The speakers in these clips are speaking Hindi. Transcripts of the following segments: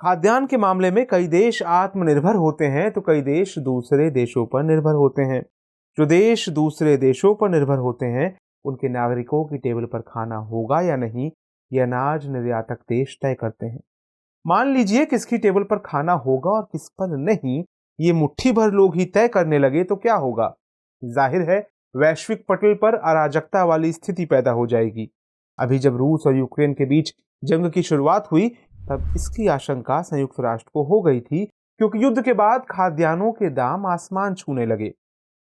खाद्यान्न के मामले में कई देश आत्मनिर्भर होते हैं तो कई देश दूसरे देशों पर निर्भर होते हैं। जो देश दूसरे देशों पर निर्भर होते हैं उनके नागरिकों की टेबल पर खाना होगा या नहीं, ये अनाज निर्यातक देश तय करते हैं। मान लीजिए किसकी टेबल पर खाना होगा और किस पर नहीं, ये मुट्ठी भर लोग ही तय करने लगे तो क्या होगा? जाहिर है वैश्विक पटल पर अराजकता वाली स्थिति पैदा हो जाएगी। अभी जब रूस और यूक्रेन के बीच जंग की शुरुआत हुई तब इसकी आशंका संयुक्त राष्ट्र को हो गई थी, क्योंकि युद्ध के बाद खाद्यान्नों के दाम आसमान छूने लगे।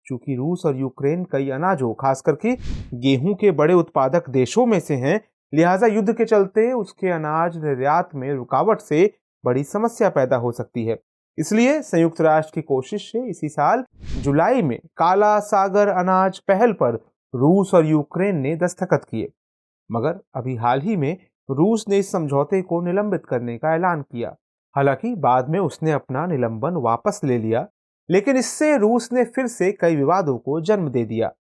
चूंकि रूस और यूक्रेन कई अनाजों खास करके गेहूं के बड़े उत्पादक देशों में से हैं, लिहाजा युद्ध के चलते उसके अनाज निर्यात में रुकावट से बड़ी समस्या पैदा हो सकती है। इसलिए संयुक्त राष्ट्र की कोशिश से इसी साल जुलाई में काला सागर अनाज पहल पर रूस और यूक्रेन ने दस्तखत किए। मगर अभी हाल ही में रूस ने इस समझौते को निलंबित करने का ऐलान किया। हालांकि बाद में उसने अपना निलंबन वापस ले लिया, लेकिन इससे रूस ने फिर से कई विवादों को जन्म दे दिया।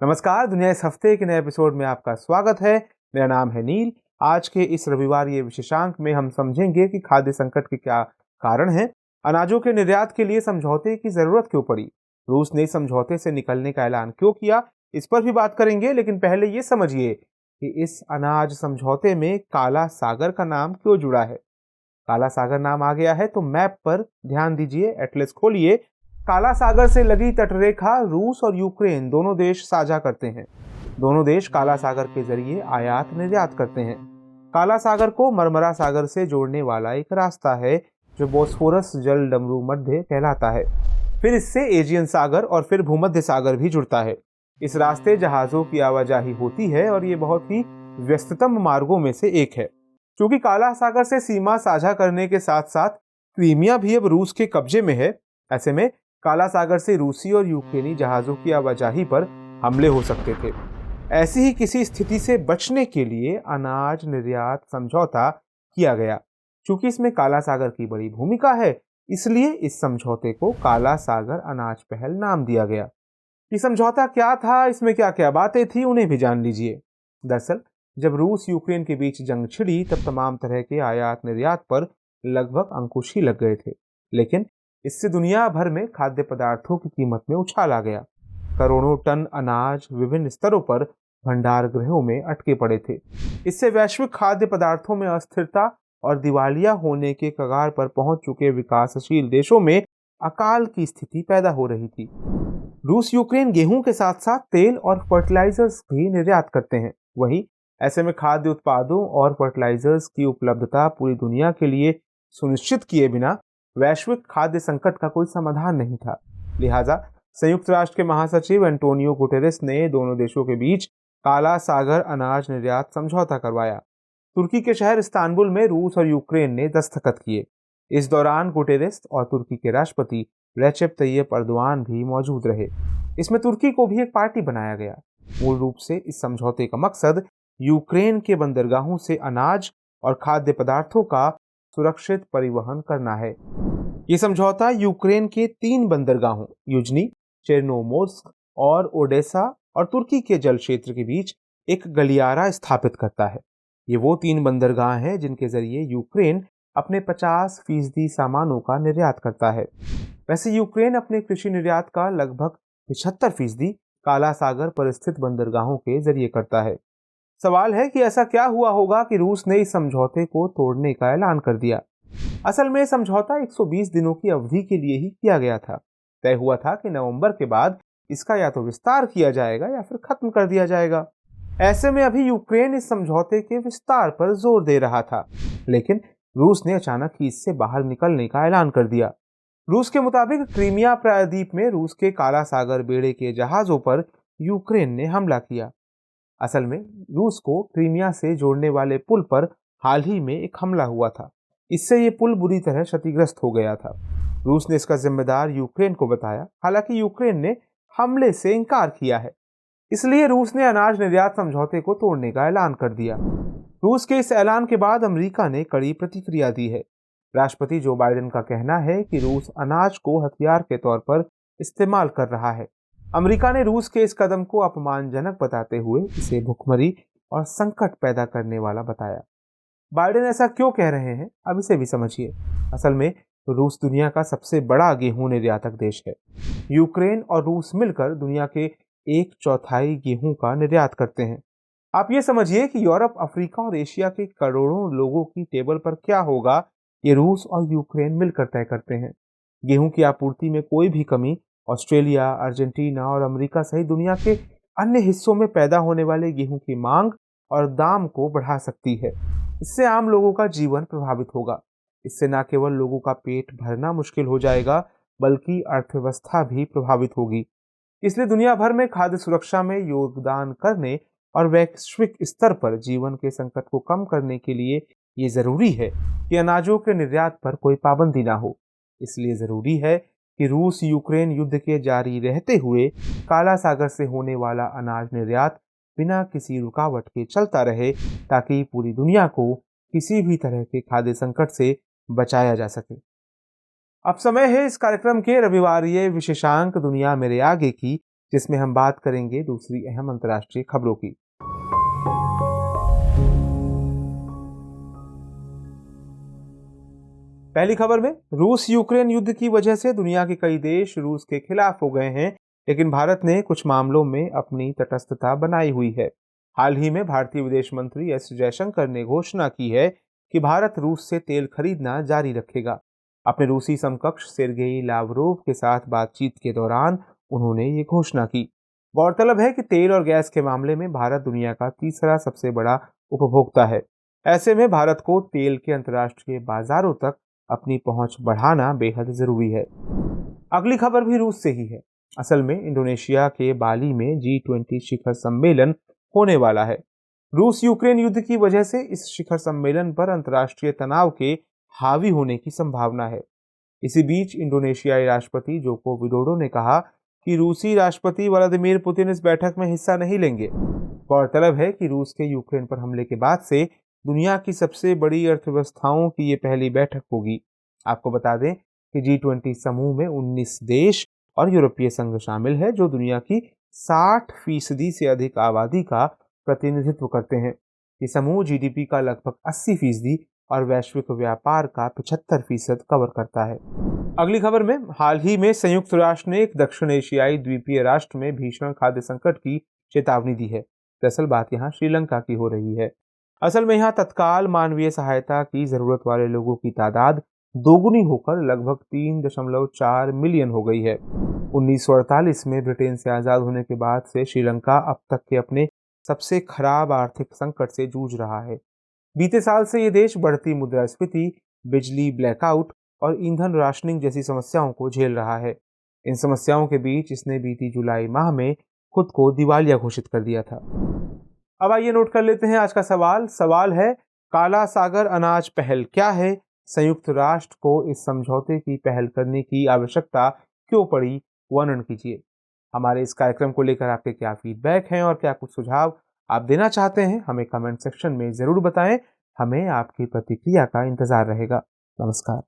नमस्कार, दुनिया इस हफ्ते के नए एपिसोड में आपका स्वागत है। मेरा नाम है नील। आज के इस रविवार ये विशेषांक में हम समझेंगे कि खाद्य संकट के क्या कारण हैं, अनाजों के निर्यात के लिए समझौते की जरूरत क्यों पड़ी, रूस ने इस समझौते से निकलने का ऐलान क्यों किया, इस पर भी बात करेंगे। लेकिन पहले ये समझिए कि इस अनाज समझौते में काला सागर का नाम क्यों जुड़ा है। काला सागर नाम आ गया है तो मैप पर ध्यान दीजिए, एटलस खोलिए। काला सागर से लगी तटरेखा रूस और यूक्रेन दोनों देश साझा करते हैं। दोनों देश काला सागर के जरिए आयात निर्यात करते हैं। काला सागर को मरमरा सागर से जोड़ने वाला एक रास्ता है जो बोस्फोरस जल डमरू मध्य कहलाता है। फिर इससे एजियन सागर और फिर भूमध्य सागर भी जुड़ता है। इस रास्ते जहाजों की आवाजाही होती है और ये बहुत ही व्यस्ततम मार्गों में से एक है। क्योंकि काला सागर से सीमा साझा करने के साथ साथ क्रीमिया भी अब रूस के कब्जे में है, ऐसे में काला सागर से रूसी और यूक्रेनी जहाजों की आवाजाही पर हमले हो सकते थे। ऐसी ही किसी स्थिति से बचने के लिए अनाज निर्यात समझौता किया गया। चूंकि इसमें काला सागर की बड़ी भूमिका है, इसलिए इस समझौते को काला सागर अनाज पहल नाम दिया गया। ये समझौता क्या था, इसमें क्या क्या बातें थी, उन्हें भी जान लीजिए। दरअसल जब रूस यूक्रेन के बीच जंग छिड़ी तब तमाम तरह के आयात निर्यात पर लगभग अंकुश ही लग गए थे। लेकिन इससे दुनिया भर में खाद्य पदार्थों की कीमत में उछाल आ गया। करोड़ों टन अनाज विभिन्न स्तरों पर भंडार गृहों में अटके पड़े थे। इससे वैश्विक खाद्य पदार्थों में अस्थिरता और दिवालिया होने के कगार पर पहुंच चुके विकासशील देशों में अकाल की स्थिति पैदा हो रही थी। रूस यूक्रेन गेहूं के साथ साथ तेल और फर्टिलाइजर्स भी निर्यात करते हैं। वहीं ऐसे में खाद्य उत्पादों और फर्टिलाइजर्स की उपलब्धता पूरी दुनिया के लिए सुनिश्चित किए बिना वैश्विक खाद्य संकट का कोई समाधान नहीं था। लिहाजा संयुक्त राष्ट्र के महासचिव एंटोनियो गुटेरेस ने दोनों देशों के बीच काला सागर अनाज निर्यात समझौता करवाया। तुर्की के शहर इस्तांबुल में रूस और यूक्रेन ने दस्तखत किए। इस दौरान गुटेरेस और तुर्की के राष्ट्रपति रेसेप तैयप अर्दोआन भी मौजूद रहे। इसमें तुर्की को भी एक पार्टी बनाया गया। मूल रूप से इस समझौते का मकसद यूक्रेन के बंदरगाहों से अनाज और खाद्य पदार्थों का सुरक्षित परिवहन करना है। ये समझौता यूक्रेन के 3 बंदरगाहों युजनी, चेर्नोमोर्स्क और ओडेसा और तुर्की के जल क्षेत्र के बीच एक गलियारा स्थापित करता है। ये वो 3 बंदरगाह हैं जिनके जरिए यूक्रेन अपने 50% सामानों का निर्यात करता है। वैसे यूक्रेन अपने कृषि निर्यात का लगभग 75% काला सागर पर स्थित बंदरगाहों के जरिए करता है। सवाल है कि ऐसा क्या हुआ होगा कि रूस ने इस समझौते को तोड़ने का ऐलान कर दिया। असल में समझौता 120 दिनों की अवधि के लिए ही किया गया था। तय हुआ था कि नवंबर के बाद इसका या तो विस्तार किया जाएगा या फिर खत्म कर दिया जाएगा। ऐसे में अभी यूक्रेन इस समझौते के विस्तार पर जोर दे रहा था, लेकिन रूस ने अचानक ही इससे बाहर निकलने का ऐलान कर दिया। रूस के मुताबिक क्रीमिया प्रायद्वीप में रूस के काला सागर बेड़े के जहाजों पर यूक्रेन ने हमला किया। असल में रूस को क्रीमिया से जोड़ने वाले पुल पर हाल ही में एक हमला हुआ था। इससे ये पुल बुरी तरह क्षतिग्रस्त हो गया था। रूस ने इसका जिम्मेदार यूक्रेन को बताया। हालांकि यूक्रेन ने हमले से इनकार किया है। इसलिए रूस ने अनाज निर्यात समझौते को तोड़ने का ऐलान कर दिया। रूस के इस ऐलान के बाद अमेरिका ने कड़ी प्रतिक्रिया दी है। राष्ट्रपति जो बाइडेन का कहना है कि रूस अनाज को हथियार के तौर पर इस्तेमाल कर रहा है। अमेरिका ने रूस के इस कदम को अपमानजनक बताते हुए इसे भुखमरी और संकट पैदा करने वाला बताया। बाइडेन ऐसा क्यों कह रहे हैं, अब इसे भी समझिए। असल में रूस दुनिया का सबसे बड़ा गेहूं निर्यातक देश है। यूक्रेन और रूस मिलकर दुनिया के 1/4 गेहूं का निर्यात करते हैं। आप ये समझिए कि यूरोप, अफ्रीका और एशिया के करोड़ों लोगों की टेबल पर क्या होगा, ये रूस और यूक्रेन मिलकर तय करते हैं। गेहूं की आपूर्ति में कोई भी कमी ऑस्ट्रेलिया, अर्जेंटीना और अमेरिका सहित दुनिया के अन्य हिस्सों में पैदा होने वाले गेहूं की मांग और दाम को बढ़ा सकती है। इससे आम लोगों का जीवन प्रभावित होगा। इससे न केवल लोगों का पेट भरना मुश्किल हो जाएगा, बल्कि अर्थव्यवस्था भी प्रभावित होगी। इसलिए दुनिया भर में खाद्य सुरक्षा में योगदान करने और वैश्विक स्तर पर जीवन के संकट को कम करने के लिए ये जरूरी है कि अनाजों के निर्यात पर कोई पाबंदी ना हो। इसलिए जरूरी है कि रूस यूक्रेन युद्ध के जारी रहते हुए काला सागर से होने वाला अनाज निर्यात बिना किसी रुकावट के चलता रहे, ताकि पूरी दुनिया को किसी भी तरह के खाद्य संकट से बचाया जा सके। अब समय है इस कार्यक्रम के रविवारीय विशेषांक दुनिया मेरे आगे की, जिसमें हम बात करेंगे दूसरी अहम अंतर्राष्ट्रीय खबरों की। पहली खबर में रूस यूक्रेन युद्ध की वजह से दुनिया के कई देश रूस के खिलाफ हो गए हैं, लेकिन भारत ने कुछ मामलों में अपनी तटस्थता बनाई हुई है। हाल ही में भारतीय विदेश मंत्री एस जयशंकर ने घोषणा की है कि भारत रूस से तेल खरीदना जारी रखेगा। अपने रूसी समकक्ष सेर्गेई लावरोव के साथ बातचीत के दौरान उन्होंने ये घोषणा की। गौरतलब है कि तेल और गैस के मामले में भारत दुनिया का तीसरा सबसे बड़ा उपभोक्ता है। ऐसे में भारत को तेल के अंतर्राष्ट्रीय बाजारों तक अपनी पहुंच बढ़ाना बेहद जरूरी है। अगली खबर भी रूस से ही है। असल में इंडोनेशिया के बाली में G20 शिखर सम्मेलन होने वाला है। रूस यूक्रेन युद्ध की वजह से इस शिखर सम्मेलन पर अंतर्राष्ट्रीय तनाव के हावी होने की संभावना है। इसी बीच इंडोनेशियाई राष्ट्रपति जोको विडोडो ने कहा कि रूसी राष्ट्रपति व्लादिमीर पुतिन इस बैठक में हिस्सा नहीं लेंगे। गौरतलब है कि रूस के यूक्रेन पर हमले के बाद से दुनिया की सबसे बड़ी अर्थव्यवस्थाओं की ये पहली बैठक होगी। आपको बता दें कि G20 समूह में 19 देश और यूरोपीय संघ शामिल है, जो दुनिया की 60% से अधिक आबादी का प्रतिनिधित्व करते हैं। ये समूह जीडीपी का लगभग 80% और वैश्विक व्यापार का 75% कवर करता है। अगली खबर में हाल ही में संयुक्त राष्ट्र ने एक दक्षिण एशियाई द्वीपीय राष्ट्र में भीषण खाद्य संकट की चेतावनी दी है। दरअसल बात यहाँ श्रीलंका की हो रही है। असल में यहाँ तत्काल मानवीय सहायता की जरूरत वाले लोगों की तादाद दोगुनी होकर लगभग 3.4 मिलियन हो गई है। 1948 में ब्रिटेन से आजाद होने के बाद से श्रीलंका अब तक के अपने सबसे खराब आर्थिक संकट से जूझ रहा है। बीते साल से ये देश बढ़ती मुद्रास्फीति, बिजली ब्लैकआउट और ईंधन राशनिंग जैसी समस्याओं को झेल रहा है। इन समस्याओं के बीच इसने बीती जुलाई माह में खुद को दिवालिया घोषित कर दिया था। अब आइए नोट कर लेते हैं आज का सवाल है, काला सागर अनाज पहल क्या है? संयुक्त राष्ट्र को इस समझौते की पहल करने की आवश्यकता क्यों पड़ी? वर्णन कीजिए। हमारे इस कार्यक्रम को लेकर आपके क्या फीडबैक हैं और क्या कुछ सुझाव आप देना चाहते हैं, हमें कमेंट सेक्शन में जरूर बताएं। हमें आपकी प्रतिक्रिया का इंतजार रहेगा। नमस्कार।